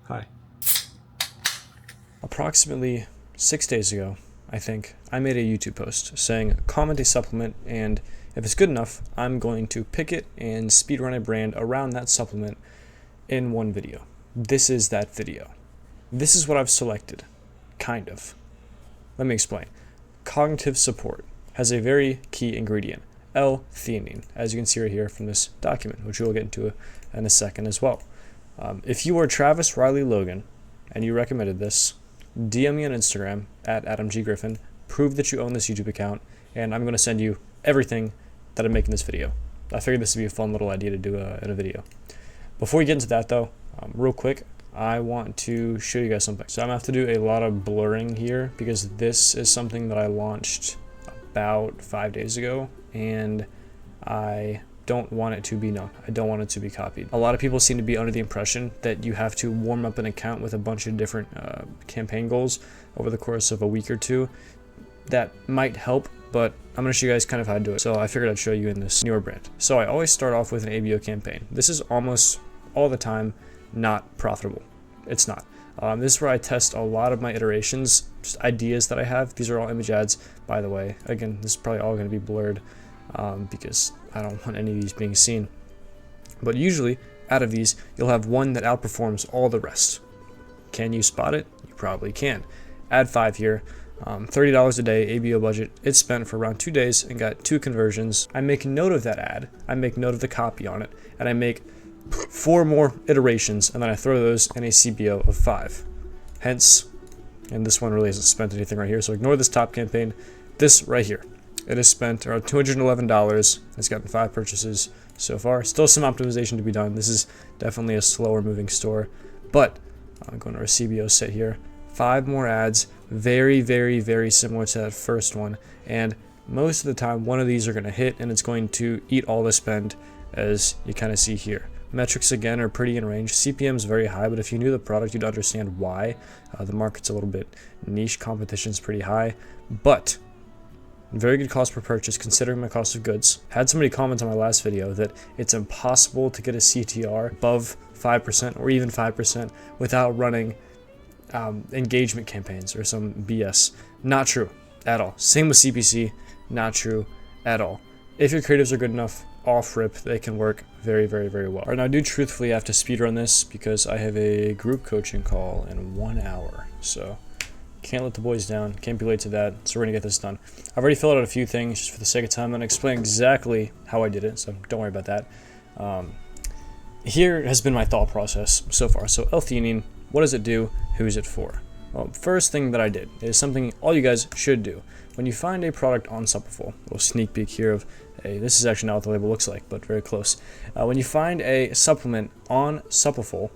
Hi. Approximately 6 days ago, I think, I made a YouTube post saying comment a supplement, and if it's good enough, I'm going to pick it and speedrun a brand around that supplement in one video. This is that video. This is what I've selected. Kind of. Let me explain. Cognitive support has a very key ingredient, L-theanine, as you can see right here from this document, which we'll get into in a second as well. If you are Travis Riley Logan and you recommended this, DM me on Instagram at AdamGGriffin, prove that you own this YouTube account, and I'm going to send you everything that I'm making this video. I figured this would be a fun little idea to do in a video. Before we get into that though, real quick, I want to show you guys something. So I'm going to have to do a lot of blurring here because this is something that I launched about 5 days ago, and I don't want it to be known. I don't want it to be copied. A lot of people seem to be under the impression that you have to warm up an account with a bunch of different campaign goals over the course of a week or two. That might help, but I'm going to show you guys kind of how to do it. So I figured I'd show you in this newer brand. So I always start off with an ABO campaign. This is almost all the time not profitable. It's not. This is where I test a lot of my iterations, just ideas that I have. These are all image ads, by the way. Again, this is probably all going to be blurred because I don't want any of these being seen. But usually, out of these, you'll have one that outperforms all the rest. Can you spot it? You probably can. Ad 5 here. $30 a day, ABO budget. It's spent for around 2 days and got 2 conversions. I make note of that ad. I make note of the copy on it. And I make 4 more iterations, and then I throw those in a CBO of 5. Hence, and this one really hasn't spent anything right here, so ignore this top campaign. This right here. It has spent around $211. It's gotten 5 purchases so far. Still some optimization to be done. This is definitely a slower moving store, but I'm going to our CBO set here. 5 more ads, very, very, very similar to that first one, and most of the time one of these are going to hit, and it's going to eat all the spend, as you kind of see here. Metrics again are pretty in range. CPM is very high, but if you knew the product, you'd understand why. The market's a little bit niche, competition's pretty high, but very good cost per purchase considering my cost of goods. Had somebody comment on my last video that it's impossible to get a CTR above 5% or even 5% without running engagement campaigns or some BS. Not true at all. Same with CPC, not true at all. If your creatives are good enough, off rip, they can work very, very, very well. All right, now I do truthfully have to speedrun this because I have a group coaching call in 1 hour. So can't let the boys down, can't be late to that, so we're gonna get this done. I've already filled out a few things just for the sake of time. I'm gonna explain exactly how I did it, so don't worry about that. Here has been my thought process so far. So L-theanine, what does it do? Who's it for? Well, first thing that I did is something all you guys should do. When you find a product on Supplefull, a little sneak peek here of this is actually not what the label looks like, but very close. When you find a supplement on Supplefull,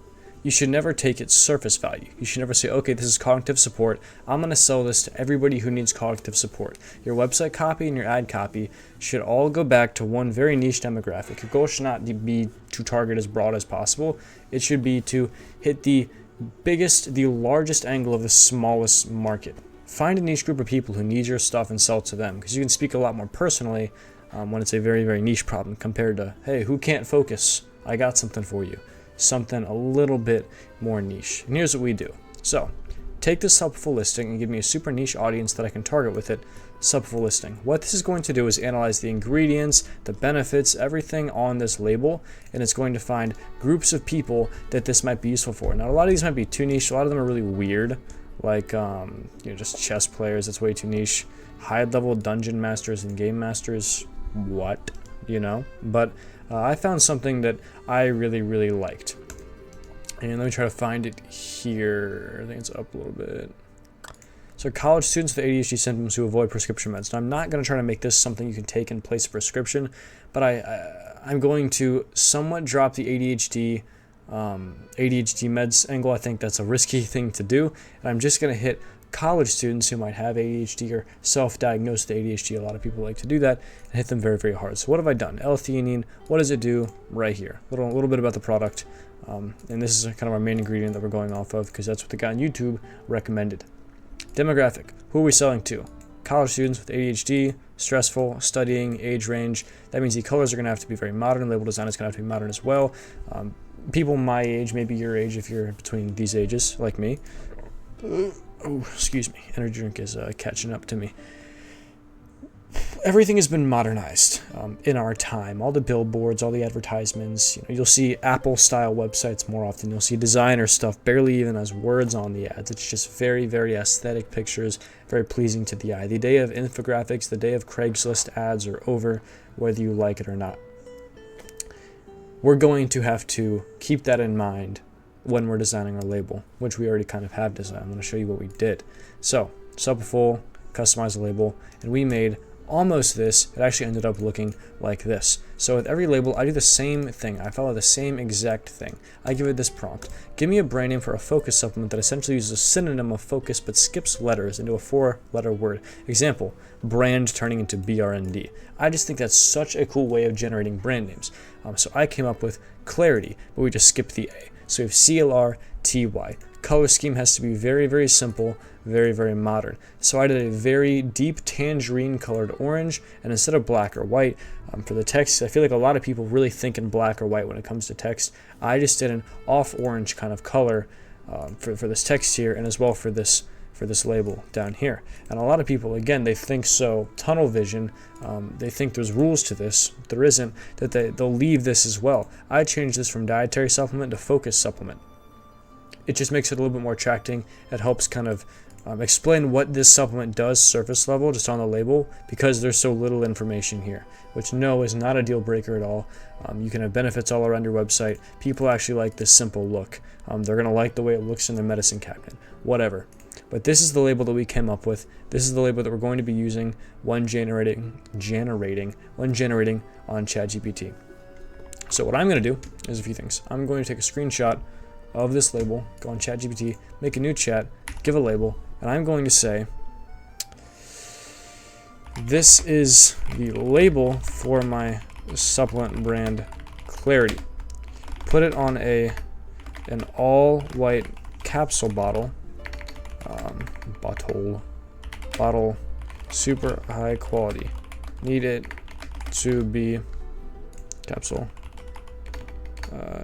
you should never take its surface value. You should never say, okay, this is cognitive support. I'm going to sell this to everybody who needs cognitive support. Your website copy and your ad copy should all go back to one very niche demographic. Your goal should not be to target as broad as possible. It should be to hit the biggest, the largest angle of the smallest market. Find a niche group of people who need your stuff and sell to them, because you can speak a lot more personally when it's a very, very niche problem compared to, hey, who can't focus? I got something for you. Something a little bit more niche. And here's what we do. So take this Supplefull listing and give me a super niche audience that I can target with it. Supplefull listing. What this is going to do is analyze the ingredients, the benefits, everything on this label, and it's going to find groups of people that this might be useful for. Now, a lot of these might be too niche. A lot of them are really weird, like just chess players. That's way too niche. High-level dungeon masters and game masters. What? But I found something that I really, really liked. And let me try to find it here. I think it's up a little bit. So college students with ADHD symptoms who avoid prescription meds. Now, I'm not going to try to make this something you can take in place of prescription, but I'm going to somewhat drop the ADHD meds angle. I think that's a risky thing to do. And I'm just going to hit college students who might have ADHD or self-diagnosed ADHD. A lot of people like to do that and hit them very, very hard. So what have I done? L-theanine, what does it do? Right here. A little bit about the product. And this is kind of our main ingredient that we're going off of because that's what the guy on YouTube recommended. Demographic. Who are we selling to? College students with ADHD, stressful, studying, age range. That means the colors are going to have to be very modern. Label design is going to have to be modern as well. people my age, maybe your age if you're between these ages, like me. Oh, excuse me. Energy drink is catching up to me. Everything has been modernized in our time. All the billboards, all the advertisements. You'll see Apple-style websites more often. You'll see designer stuff barely even has words on the ads. It's just very, very aesthetic pictures, very pleasing to the eye. The day of infographics, the day of Craigslist ads are over, whether you like it or not. We're going to have to keep that in mind when we're designing our label, which we already kind of have designed. I'm going to show you what we did. So, full, customize the label, and we made almost this. It actually ended up looking like this. So with every label, I do the same thing. I follow the same exact thing. I give it this prompt. Give me a brand name for a focus supplement that essentially uses a synonym of focus but skips letters into a 4-letter word. Example, brand turning into BRND. I just think that's such a cool way of generating brand names. So I came up with clarity, but we just skipped the A. So we have CLRTY. Color scheme has to be very, very simple, very, very modern. So I did a very deep tangerine colored orange, and instead of black or white, for the text, I feel like a lot of people really think in black or white when it comes to text. I just did an off orange kind of color for this text here, and as well for this label down here. And a lot of people, again, they think so tunnel vision, they think there's rules to this. There isn't, that they'll leave this as well. I changed this from dietary supplement to focus supplement. It just makes it a little bit more attracting. It helps kind of explain what this supplement does surface level just on the label, because there's so little information here, which no is not a deal breaker at all. You can have benefits all around your website. People actually like this simple look. They're going to like the way it looks in their medicine cabinet, whatever. But this is the label that we came up with. This is the label that we're going to be using when generating on ChatGPT. So what I'm going to do is a few things. I'm going to take a screenshot of this label, go on ChatGPT, make a new chat, give a label, and I'm going to say, this is the label for my supplement brand Clarity. Put it on an all-white capsule bottle, super high quality. Need it to be capsule.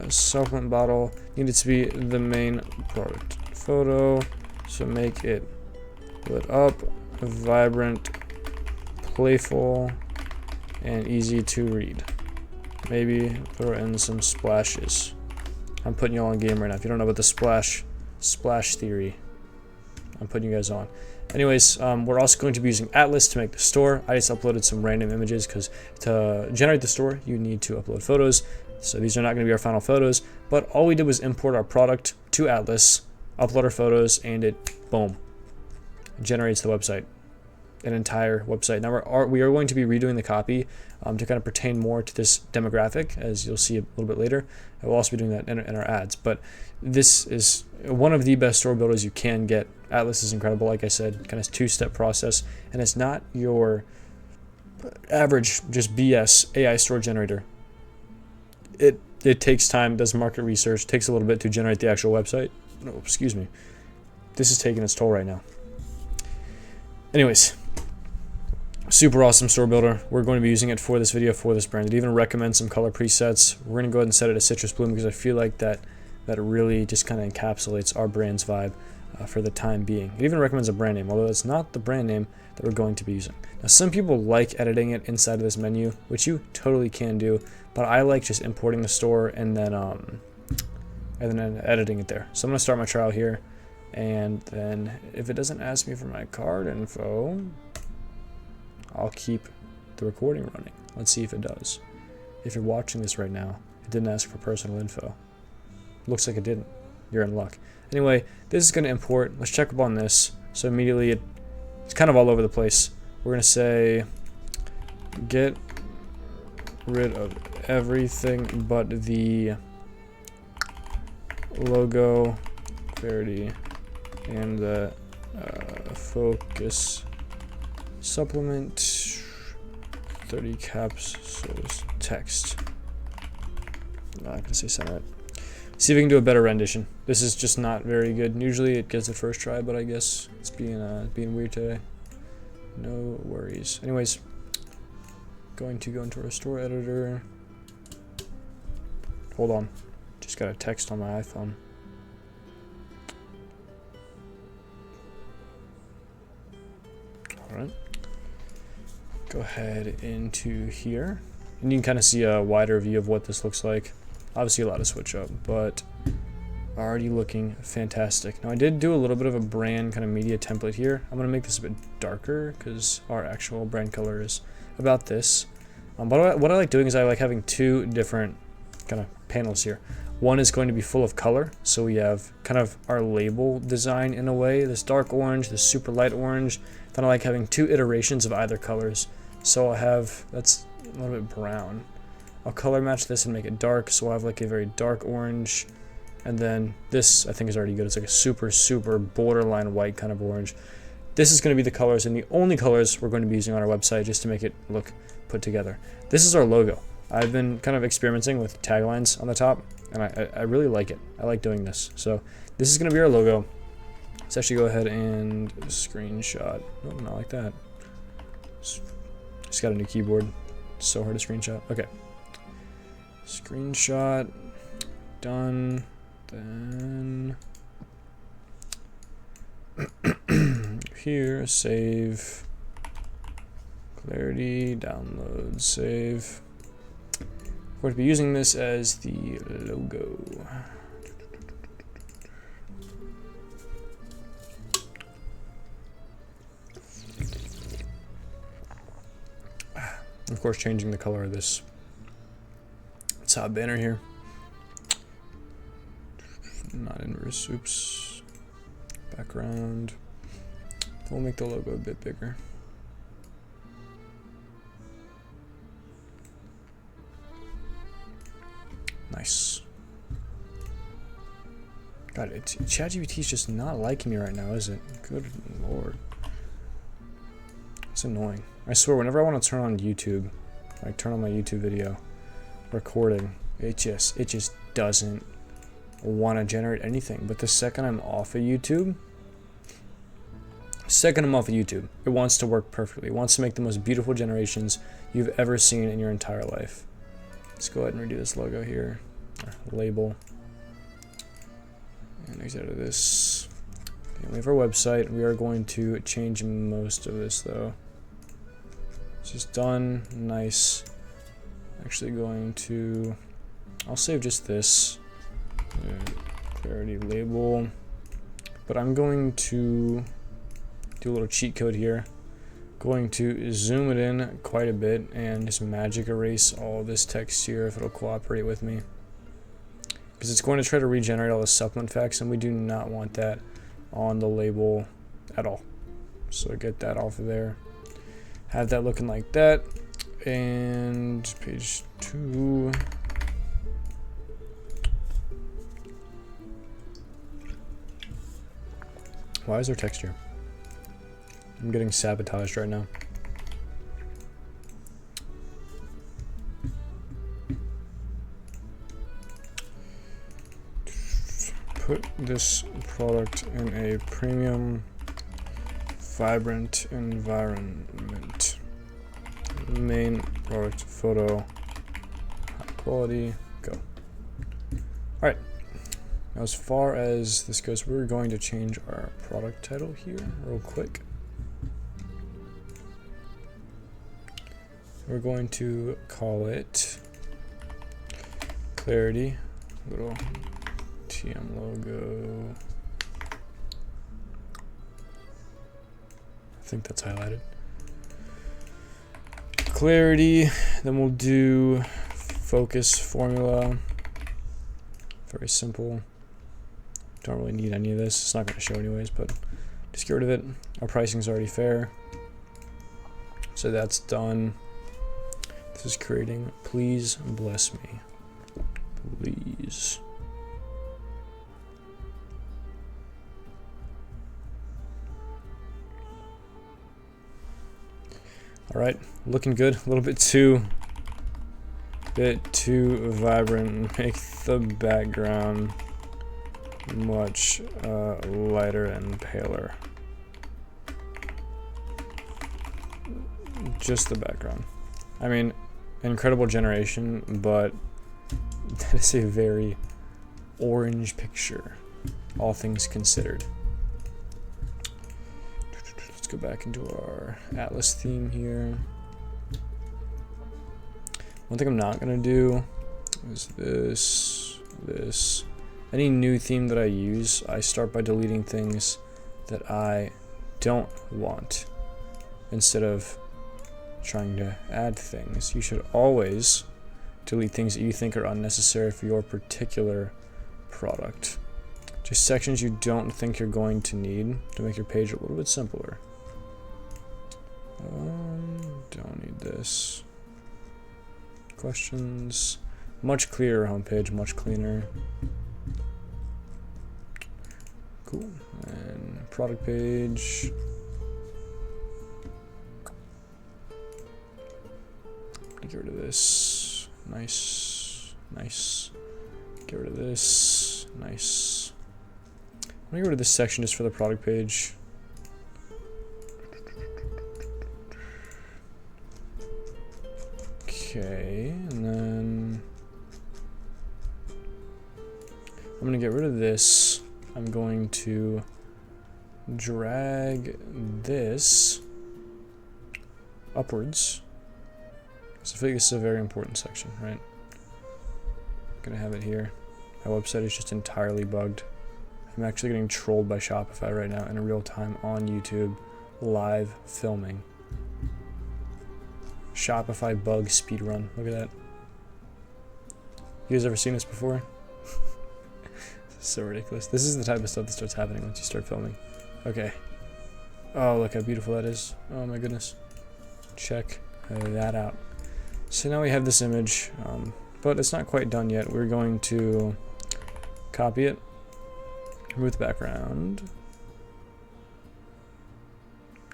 Supplement bottle needed to be the main product. Photo, so make it lit up, vibrant, playful, and easy to read. Maybe throw in some splashes. I'm putting you all on game right now. If you don't know about the splash theory, I'm putting you guys on. Anyways, we're also going to be using Atlas to make the store. I just uploaded some random images because to generate the store, you need to upload photos. So these are not going to be our final photos, but all we did was import our product to Atlas, upload our photos, and it, boom, generates the website, an entire website. Now we are going to be redoing the copy to kind of pertain more to this demographic, as you'll see a little bit later. I will also be doing that in our ads, but this is one of the best store builders you can get. Atlas is incredible, like I said, kind of two-step process, and it's not your average just BS AI store generator. It takes time, does market research, takes a little bit to generate the actual website. No, excuse me. This is taking its toll right now. Anyways, super awesome store builder. We're going to be using it for this video, for this brand. It even recommends some color presets. We're going to go ahead and set it as citrus bloom because I feel like that really just kind of encapsulates our brand's vibe for the time being. It even recommends a brand name, although it's not the brand name that we're going to be using. Now, some people like editing it inside of this menu, which you totally can do, but I like just importing the store and then editing it there. So I'm going to start my trial here, and then if it doesn't ask me for my card info, I'll keep the recording running. Let's see if it does. If you're watching this right now, it didn't ask for personal info. Looks like it didn't. You're in luck. Anyway, this is going to import. Let's check up on this. So immediately it's kind of all over the place. We're going to say get rid of everything but the logo, clarity, and the focus supplement 30 capsules text. I'm not going to say center it. See if we can do a better rendition. This is just not very good. Usually it gets the first try, but I guess it's being weird today. No worries. Anyways, going to go into our store editor. Hold on. Just got a text on my iPhone. All right. Go ahead into here. And you can kind of see a wider view of what this looks like. Obviously a lot of switch up, but already looking fantastic. Now I did do a little bit of a brand kind of media template here. I'm going to make this a bit darker because our actual brand color is about this. But what I like doing is I like having two different kind of panels here. One is going to be full of color, so we have kind of our label design in a way, this dark orange, this super light orange. Then I like having two iterations of either colors. So I'll have, that's a little bit brown. I'll color match this and make it dark, so I'll have like a very dark orange. And then this I think is already good. It's like a super, super borderline white kind of orange. This is going to be the colors and the only colors we're going to be using on our website just to make it look put together. This is our logo. I've been kind of experimenting with taglines on the top, and I really like it. I like doing this. So this is going to be our logo. Let's actually go ahead and screenshot. Oh, not like that. Just got a new keyboard. It's so hard to screenshot. Okay. Screenshot. Done. Then here, save. Clarity, download, save. We're going to be using this as the logo. Of course, changing the color of this top banner here. Not inverse, oops. Background. We'll make the logo a bit bigger. Nice. God, ChatGPT is just not liking me right now, is it? Good lord. It's annoying. I swear, whenever I want to turn on YouTube, like turn on my YouTube video recording, it just doesn't want to generate anything. But the second I'm off of YouTube, it wants to work perfectly. It wants to make the most beautiful generations you've ever seen in your entire life. Let's go ahead and redo this logo here, label, and exit out of this. Okay, we have our website. We are going to change most of this though. This is done, nice. Actually going to, I'll save just this, clarity label, but I'm going to do a little cheat code here. Going to zoom it in quite a bit and just magic erase all this text here if it'll cooperate with me, because it's going to try to regenerate all the supplement facts and we do not want that on the label at all. So get that off of there, have that looking like that, and page 2. Why is there text here? I'm getting sabotaged right now. Put this product in a premium, vibrant environment. Main product photo, high quality, go. Alright. Now as far as this goes, we're going to change our product title here real quick. We're going to call it Clarity, little TM logo. I think that's highlighted. Clarity, then we'll do focus formula. Very simple. Don't really need any of this. It's not going to show anyways, but just get rid of it. Our pricing's already fair. So that's done. This is creating. Please bless me. Please. All right, looking good. A little bit too vibrant. Make the background much lighter and paler. Just the background. I mean, incredible generation, but that is a very orange picture, all things considered. Let's go back into our Atlas theme here. One thing I'm not gonna do is this. Any new theme that I use, I start by deleting things that I don't want instead of trying to add things. You should always delete things that you think are unnecessary for your particular product. Just sections you don't think you're going to need to make your page a little bit simpler. Don't need this. Questions. Much clearer homepage, much cleaner. Cool. And product page. Get rid of this. Nice. Nice. Get rid of this. Nice. I'm gonna get rid of this section just for the product page. Okay, and then I'm gonna get rid of this. I'm going to drag this upwards. So I feel like this is a very important section, right? I'm gonna have it here. My website is just entirely bugged. I'm actually getting trolled by Shopify right now in real time on YouTube, live filming. Shopify bug speedrun. Look at that. You guys ever seen this before? This is so ridiculous. This is the type of stuff that starts happening once you start filming. Okay. Oh, look how beautiful that is. Oh my goodness. Check that out. So now we have this image, but it's not quite done yet. We're going to copy it, remove the background.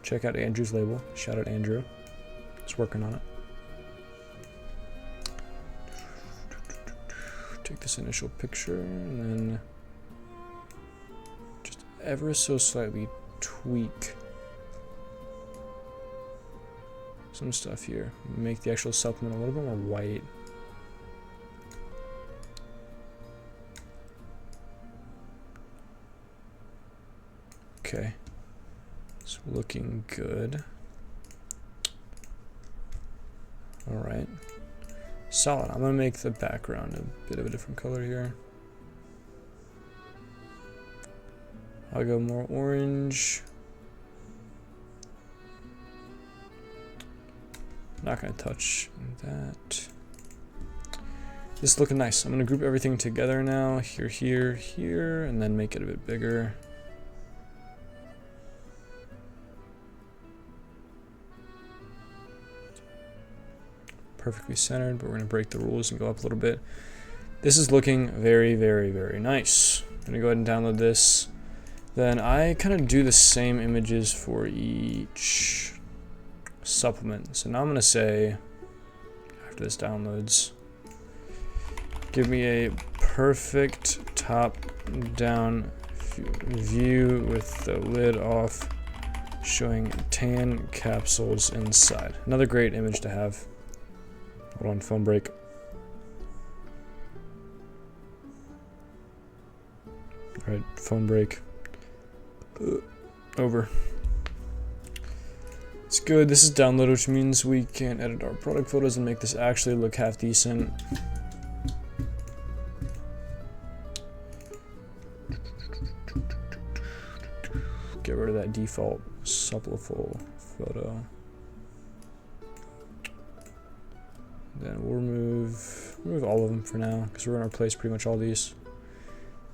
Check out Andrew's label. Shout out Andrew. He's working on it. Take this initial picture and then just ever so slightly tweak some stuff here. Make the actual supplement a little bit more white. Okay, it's looking good. Alright, solid. I'm gonna make the background a bit of a different color here. I'll go more orange. Not gonna touch that. This is looking nice. I'm gonna group everything together now. Here, here, here, and then make it a bit bigger. Perfectly centered, but we're gonna break the rules and go up a little bit. This is looking very, very, very nice. I'm gonna go ahead and download this. Then I kind of do the same images for each supplement. So now I'm gonna say, after this downloads, give me a perfect top-down view with the lid off, showing tan capsules inside. Another great image to have. Hold on, phone break. Alright, phone break. Over. It's good. This is downloaded, which means we can edit our product photos and make this actually look half decent. Get rid of that default supplefull photo. Then we'll remove all of them for now, because we're going to replace pretty much all these.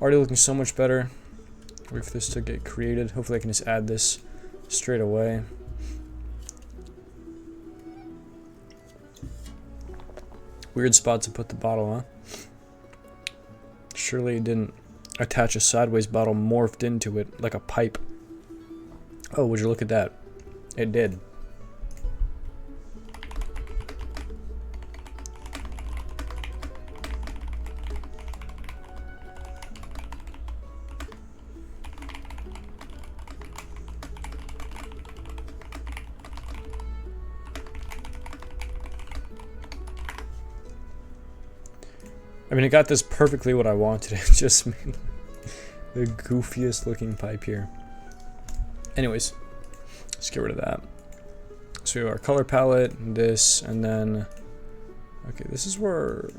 Already looking so much better. Wait for this to get created. Hopefully I can just add this straight away. Weird spot to put the bottle, huh? Surely it didn't attach a sideways bottle morphed into it like a pipe. Oh, would you look at that? It did. I mean, it got this perfectly what I wanted. It just made the goofiest looking pipe here. Anyways, let's get rid of that. So we have our color palette, this, and then, okay, this is where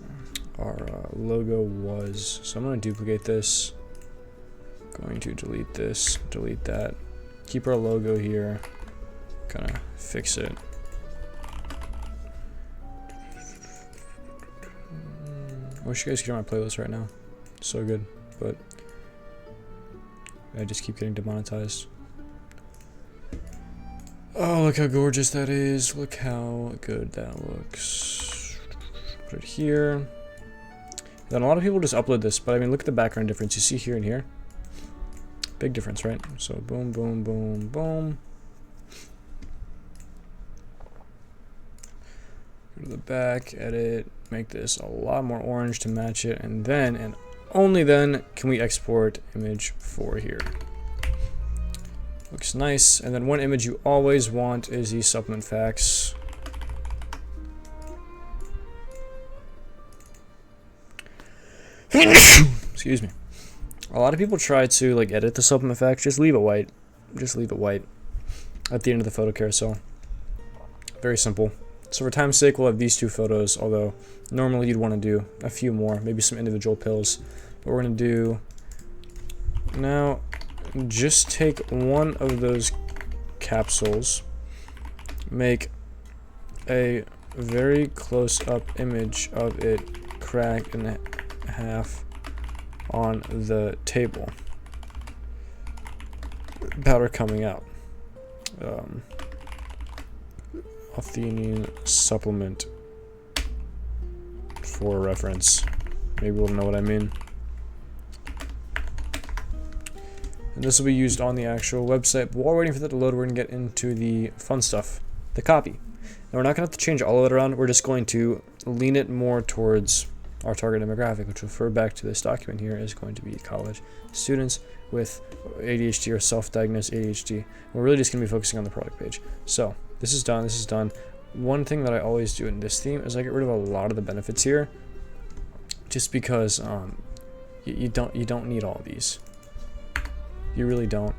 our logo was. So I'm going to duplicate this. Going to delete this, delete that. Keep our logo here. Kind of fix it. I wish you guys could hear my playlist right now. So good, but I just keep getting demonetized. Oh, look how gorgeous that is. Look how good that looks. Put it here. Then a lot of people just upload this, but I mean, look at the background difference. You see here and here? Big difference, right? So boom, boom, boom, boom. Go to the back, edit, make this a lot more orange to match it, and then, and only then, can we export image 4 here. Looks nice. And then one image you always want is the supplement facts. Excuse me. A lot of people try to like edit the supplement facts. Just leave it white. Just leave it white at the end of the photo carousel. Very simple. So for time's sake, we'll have these 2 photos, although normally you'd want to do a few more, maybe some individual pills. But we're going to do now, just take one of those capsules, make a very close-up image of it cracked in half on the table. Powder coming out. Athenian supplement for reference. Maybe we'll know what I mean. And this will be used on the actual website. But while we're waiting for that to load, we're going to get into the fun stuff, the copy. Now we're not going to have to change all of it around. We're just going to lean it more towards our target demographic, which will refer back to this document here, is going to be college students with ADHD or self-diagnosed ADHD. We're really just going to be focusing on the product page. So this is done. This is done. One thing that I always do in this theme is I get rid of a lot of the benefits here, just because you don't need all these. You really don't.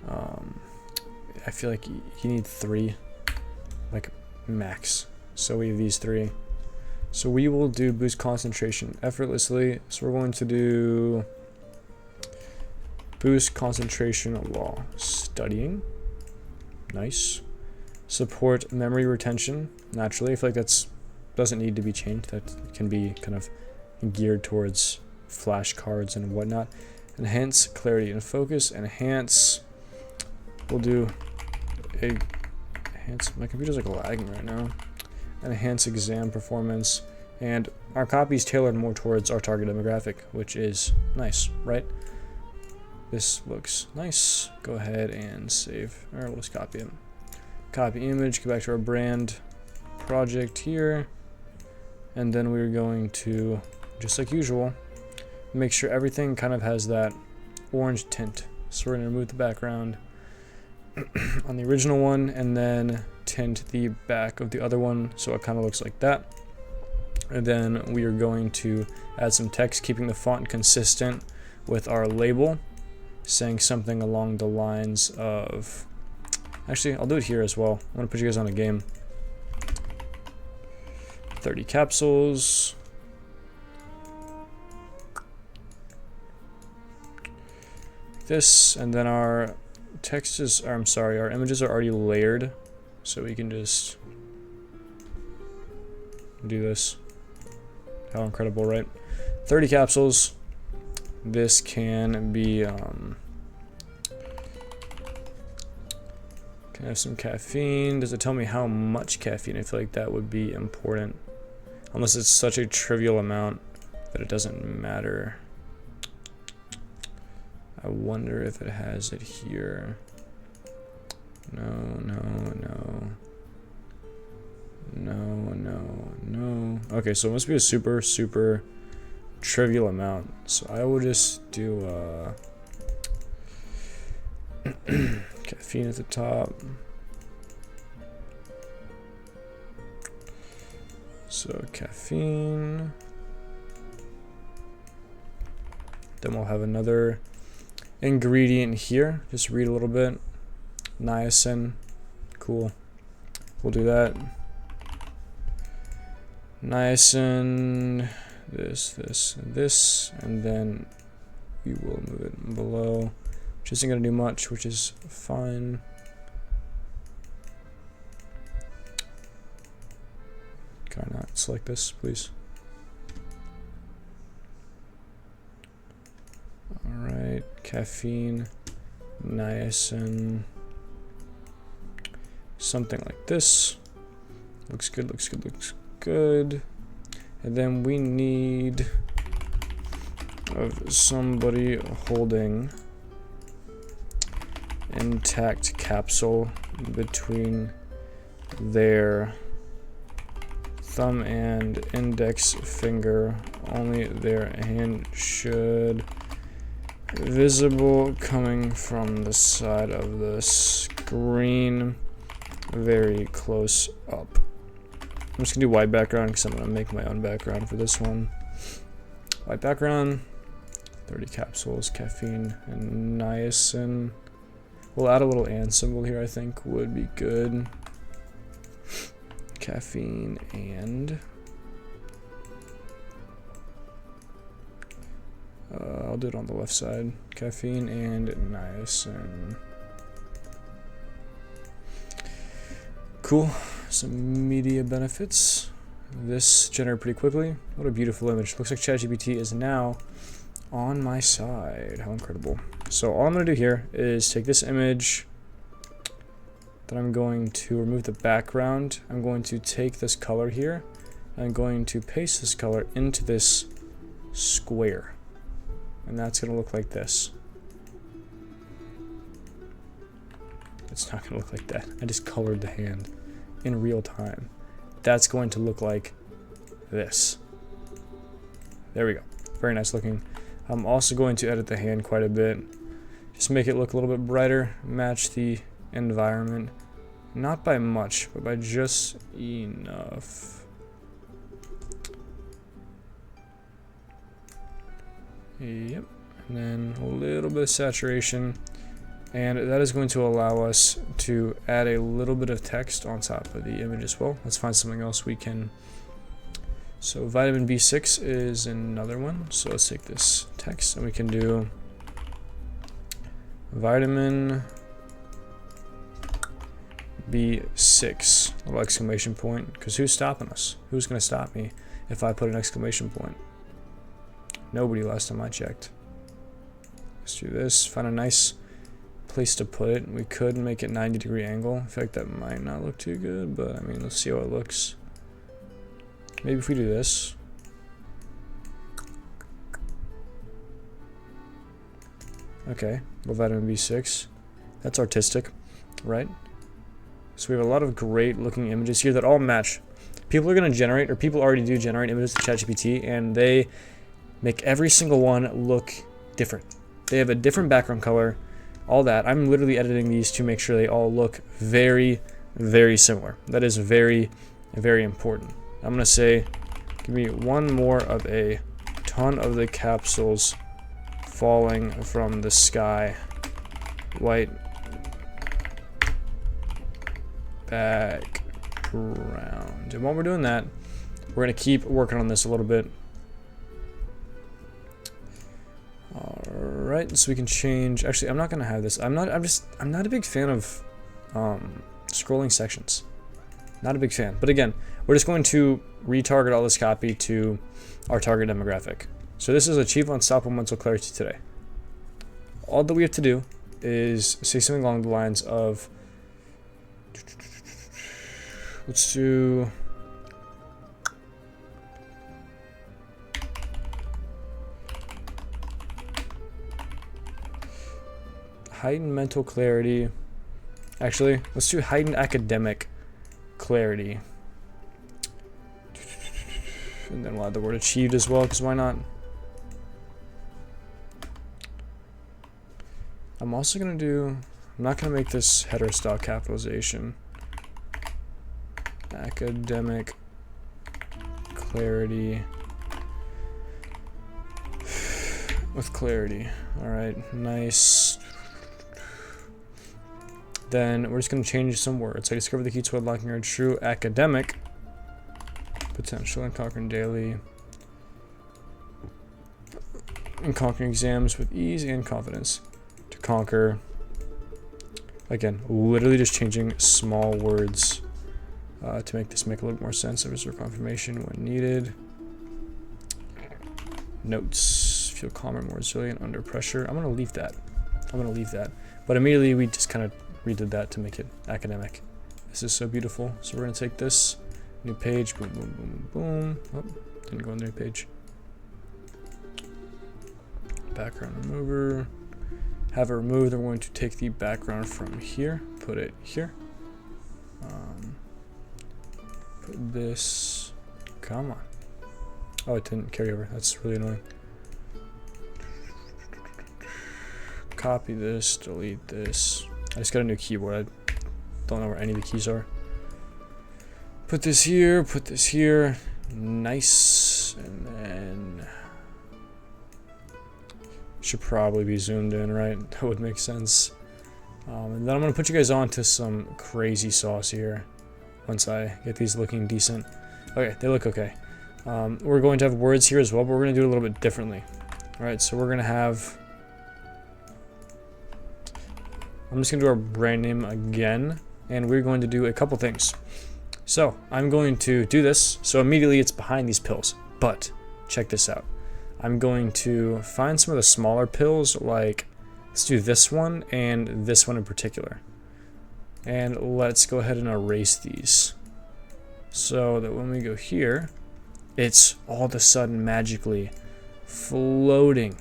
I feel like you need 3, like max. So we have these 3. So we will do boost concentration effortlessly. So we're going to do boost concentration while studying. Nice. Support memory retention. Naturally, I feel like that's doesn't need to be changed. That can be kind of geared towards flashcards and whatnot. Enhance clarity and focus. Enhance. We'll do a enhance. My computer's like lagging right now. Enhance exam performance. And our copy is tailored more towards our target demographic, which is nice, right? This looks nice. Go ahead and save. All right, let's copy it. Copy image. Go back to our brand project here, and then we're going to, just like usual, make sure everything kind of has that orange tint. So we're going to remove the background on the original one and then tint the back of the other one so it kind of looks like that. And then we are going to add some text, keeping the font consistent with our label, saying something along the lines of, actually I'll do it here as well. I want to put you guys on a game. 30 capsules. This, and then our text is, or I'm sorry, our images are already layered, so we can just do this. How incredible, right? 30 capsules. This can be, can have some caffeine. Does it tell me how much caffeine? I feel like that would be important. Unless it's such a trivial amount that it doesn't matter. I wonder if it has it here. No. Okay, so it must be a super trivial amount. So I will just do caffeine at the top. So caffeine. Then we'll have another ingredient here. Just read a little bit. Niacin. Cool. We'll do that. Niacin. This. And then we will move it below. Which isn't going to do much, which is fine. Can I not select this, please? Alright, caffeine, niacin, something like this. Looks good, looks good, looks good. And then we need of somebody holding intact capsule between their thumb and index finger. Only their hand should visible coming from the side of the screen, very close up. I'm just gonna do white background because I'm gonna make my own background for this one. White background, 30 capsules, caffeine and niacin. We'll add a little and symbol here, I think would be good. Caffeine and I'll do it on the left side. Caffeine and niacin. Cool. Some media benefits. This generated pretty quickly. What a beautiful image. Looks like ChatGPT is now on my side. How incredible. So all I'm going to do here is take this image. Then I'm going to remove the background. I'm going to take this color here. I'm going to paste this color into this square. And that's going to look like this. It's not going to look like that. I just colored the hand in real time. That's going to look like this. There we go. Very nice looking. I'm also going to edit the hand quite a bit. Just make it look a little bit brighter, match the environment. Not by much, but by just enough. Yep. And then a little bit of saturation. And that is going to allow us to add a little bit of text on top of the image as well. Let's find something else we can. So vitamin B6 is another one. So let's take this text and we can do vitamin B6, little exclamation point, because who's stopping us? Who's going to stop me if I put an exclamation point? Nobody last time I checked. Let's do this, find a nice place to put it. We could make it 90-degree angle. I feel like that might not look too good, but I mean, let's see how it looks. Maybe if we do this. Okay, well, vitamin B6. That's artistic, right? So we have a lot of great looking images here that all match. People are going to generate, or people already do generate images to ChatGPT, and they make every single one look different. They have a different background color, all that. I'm literally editing these to make sure they all look very, very similar. That is very, very important. I'm going to say, give me one more of a ton of the capsules falling from the sky. White background. And while we're doing that, we're going to keep working on this a little bit. Alright, so we can change. Actually, I'm not going to have this. I'm not a big fan of scrolling sections. Not a big fan. But again, we're just going to retarget all this copy to our target demographic. So this is achieve on supplemental clarity today. All that we have to do is say something along the lines of, let's do heightened mental clarity. Actually, let's do heightened academic clarity. And then we'll add the word achieved as well, because why not? I'm also going to do, I'm not going to make this header style capitalization. Academic clarity. with clarity. All right, nice. Then we're just going to change some words. I discovered the key to unlocking our true academic potential and conquering daily and conquering exams with ease and confidence. To conquer, again, literally just changing small words to make this make a little more sense. Reserve confirmation when needed. Notes, feel calmer, more resilient under pressure. I'm gonna leave that. But immediately we just kind of redid that to make it academic. This is so beautiful. So we're gonna take this new page, boom, boom, boom, boom. Oh, didn't go on the new page. Background remover. Have it removed. I'm going to take the background from here, put it here. Put this. Come on. Oh, it didn't carry over. That's really annoying. Copy this, delete this. I just got a new keyboard. I don't know where any of the keys are. Put this here, put this here. Nice. And then should probably be zoomed in, right? That would make sense. And then I'm going to put you guys on to some crazy sauce here once I get these looking decent. Okay, they look okay. We're going to have words here as well, but we're going to do it a little bit differently. All right, so we're going to have... I'm just going to do our brand name again, and we're going to do a couple things. So I'm going to do this, so immediately it's behind these pills, but check this out. I'm going to find some of the smaller pills, like let's do this one and this one in particular. And let's go ahead and erase these so that when we go here, it's all of a sudden magically floating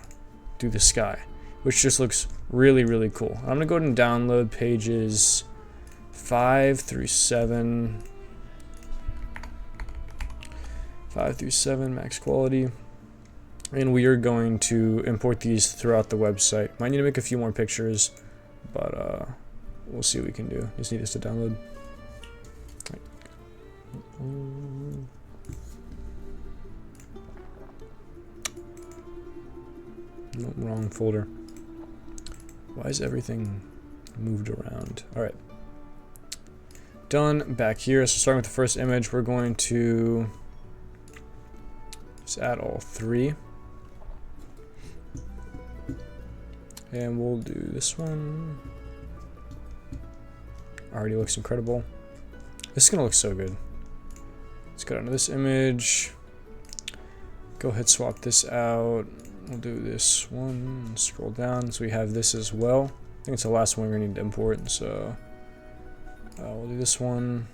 through the sky, which just looks really, really cool. I'm gonna go ahead and download pages 5 through 7, max quality. And we are going to import these throughout the website. Might need to make a few more pictures, but we'll see what we can do. Just need this to download. No, wrong folder. Why is everything moved around? All right. Done. Back here. So starting with the first image, we're going to just add all 3. And we'll do this one. Already looks incredible. This is gonna look so good. Let's go down to this image. Go ahead, swap this out. We'll do this one. Scroll down so we have this as well. I think it's the last one we're gonna need to import. So we'll do this one.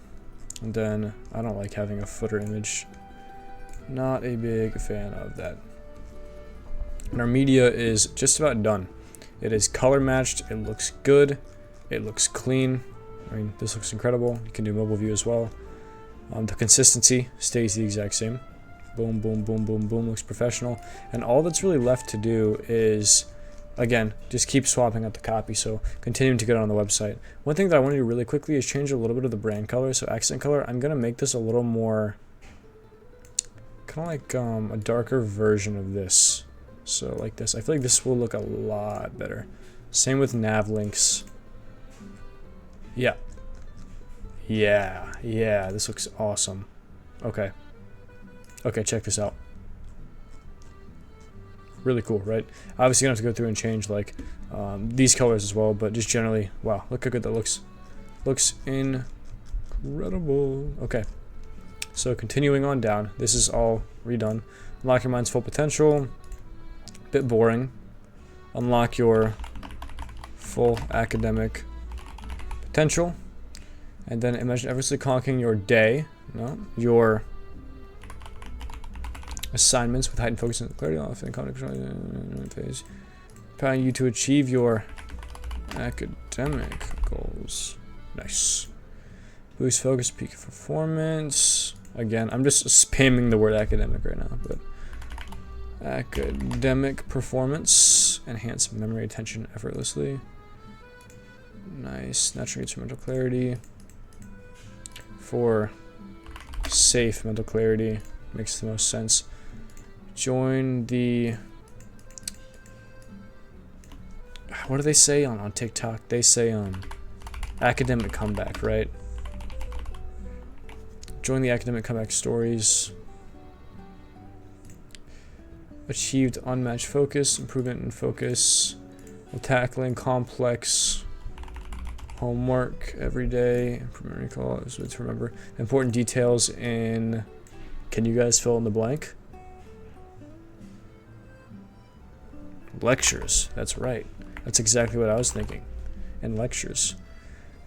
And then I don't like having a footer image. Not a big fan of that. And our media is just about done. It is color matched, it looks good, it looks clean. I mean, this looks incredible. You can do mobile view as well. The consistency stays the exact same. Boom, boom, boom, boom, boom, looks professional. And all that's really left to do is, again, just keep swapping out the copy. So continuing to get on the website. One thing that I want to do really quickly is change a little bit of the brand color. So accent color, I'm gonna make this a little more, kind of like a darker version of this. So like this, I feel like this will look a lot better. Same with nav links. Yeah, this looks awesome. Okay, check this out. Really cool, right? Obviously you don't have to go through and change like these colors as well, but just generally, wow, look how good that looks. Looks incredible. Okay, so continuing on down, this is all redone. Unlock your mind's full potential. Bit boring. Unlock your full academic potential, and then imagine effortlessly conquering your day, your assignments with heightened focus and clarity, often content phase, empowering you to achieve your academic goals. Nice. Boost focus, peak performance. Again, I'm just spamming the word academic right now, but academic performance, enhance memory attention effortlessly. Nice. Naturally gets mental clarity. For safe mental clarity, makes the most sense. Join the what do they say on TikTok? They say academic comeback, right? Join the academic comeback stories. Achieved unmatched focus, improvement in focus, tackling complex homework every day, improvement recall, is what to remember. Important details in, can you guys fill in the blank? Lectures, that's right. That's exactly what I was thinking. And lectures.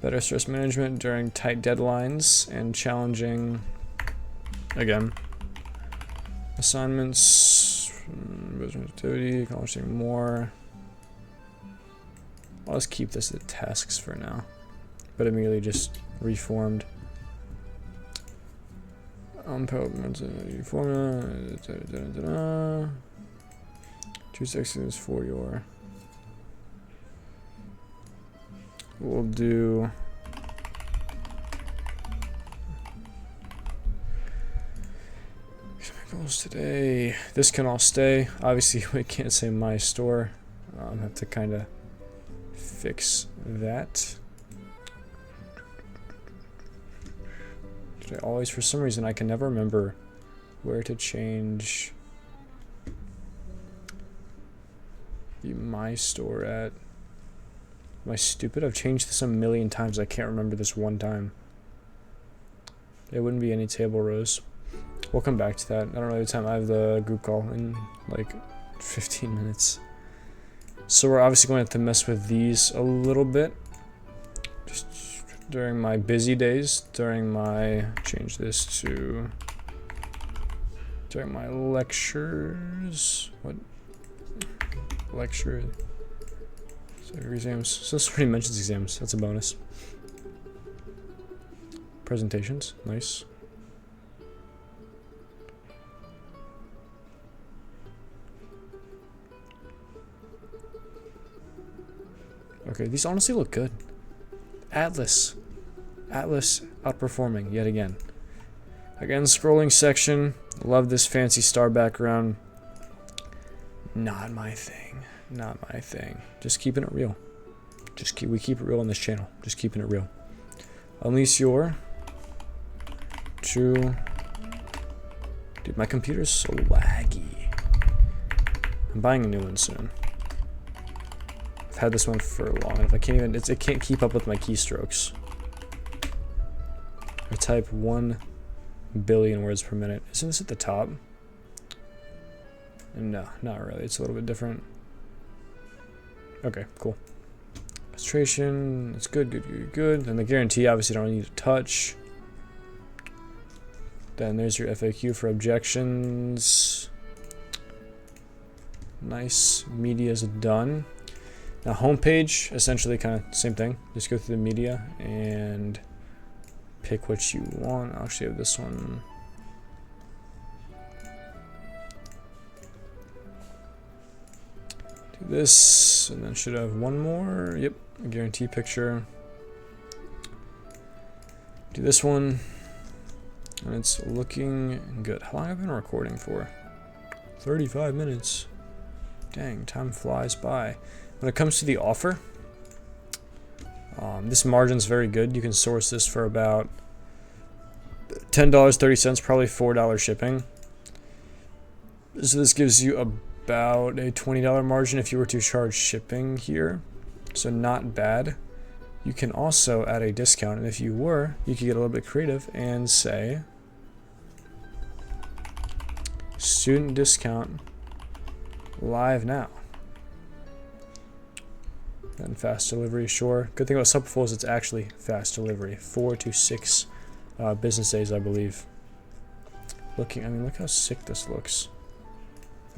Better stress management during tight deadlines and challenging, again, assignments, business activity, accomplishing more. I'll just keep this at tasks for now, but immediately just reformed. Formula. 2 seconds for your. We'll do. Goals today. This can all stay. Obviously, we can't say my store. I have to kind of fix that. Today, always, for some reason, I can never remember where to change the my store at. Am I stupid? I've changed this a million times. I can't remember this one time. It wouldn't be any table rows. We'll come back to that. I don't know the time. I have the group call in like 15 minutes. So we're obviously going to have to mess with these a little bit. Just during my busy days, during my, change this to, during my lectures. What? Lecture. So exams. So this already mentions exams. That's a bonus. Presentations. Nice. Okay, these honestly look good. Atlas outperforming yet again. Again, scrolling section. Love this fancy star background. Not my thing. Not my thing. Just keeping it real. We keep it real on this channel. Just keeping it real. Unleash your true. Dude, my computer's so laggy. I'm buying a new one soon. I've had this one for long enough. I can't even. It can't keep up with my keystrokes. I type 1 billion words per minute. Isn't this at the top? No, not really. It's a little bit different. Okay, cool. Illustration. It's good. And the guarantee, obviously, don't need to touch. Then there's your FAQ for objections. Nice. Media's done. Now, homepage, essentially kind of same thing. Just go through the media and pick what you want. I'll actually have this one. Do this, and then should have one more. Yep, a guarantee picture. Do this one, and it's looking good. How long have I been recording for? 35 minutes. Dang, time flies by. When it comes to the offer, this margin's very good. You can source this for about $10.30, probably $4 shipping. So this gives you about a $20 margin if you were to charge shipping here. So not bad. You can also add a discount, and if you were, you could get a little bit creative and say student discount live now. And fast delivery, sure. Good thing about Subful is it's actually fast delivery. 4 to 6 business days, I believe. I mean, look how sick this looks.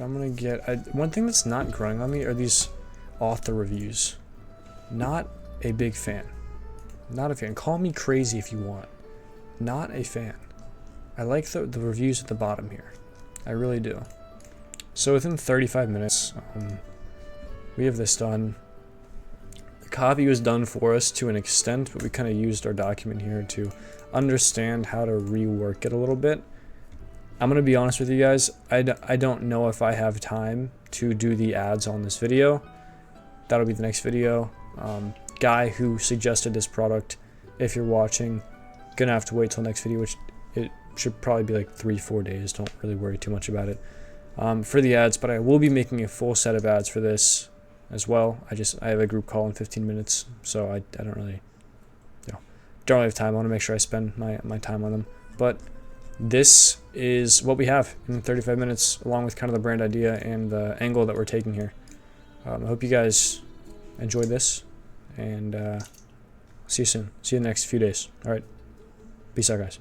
I'm gonna get, one thing that's not growing on me are these author reviews. Not a big fan. Not a fan. Call me crazy if you want. Not a fan. I like the reviews at the bottom here. I really do. So within 35 minutes, we have this done. The copy was done for us to an extent, but we kind of used our document here to understand how to rework it a little bit. I'm going to be honest with you guys. I don't know if I have time to do the ads on this video. that'll be the next video. Guy who suggested this product, if you're watching, gonna have to wait till next video, which it should probably be like 3-4 days. Don't really worry too much about it for the ads, but I will be making a full set of ads for this as well. I have a group call in 15 minutes, so I don't really, don't really have time. I want to make sure I spend my time on them. But this is what we have in 35 minutes, along with kind of the brand idea and the angle that we're taking here. I hope you guys enjoyed this, and see you soon. See you in the next few days. All right, peace out, guys.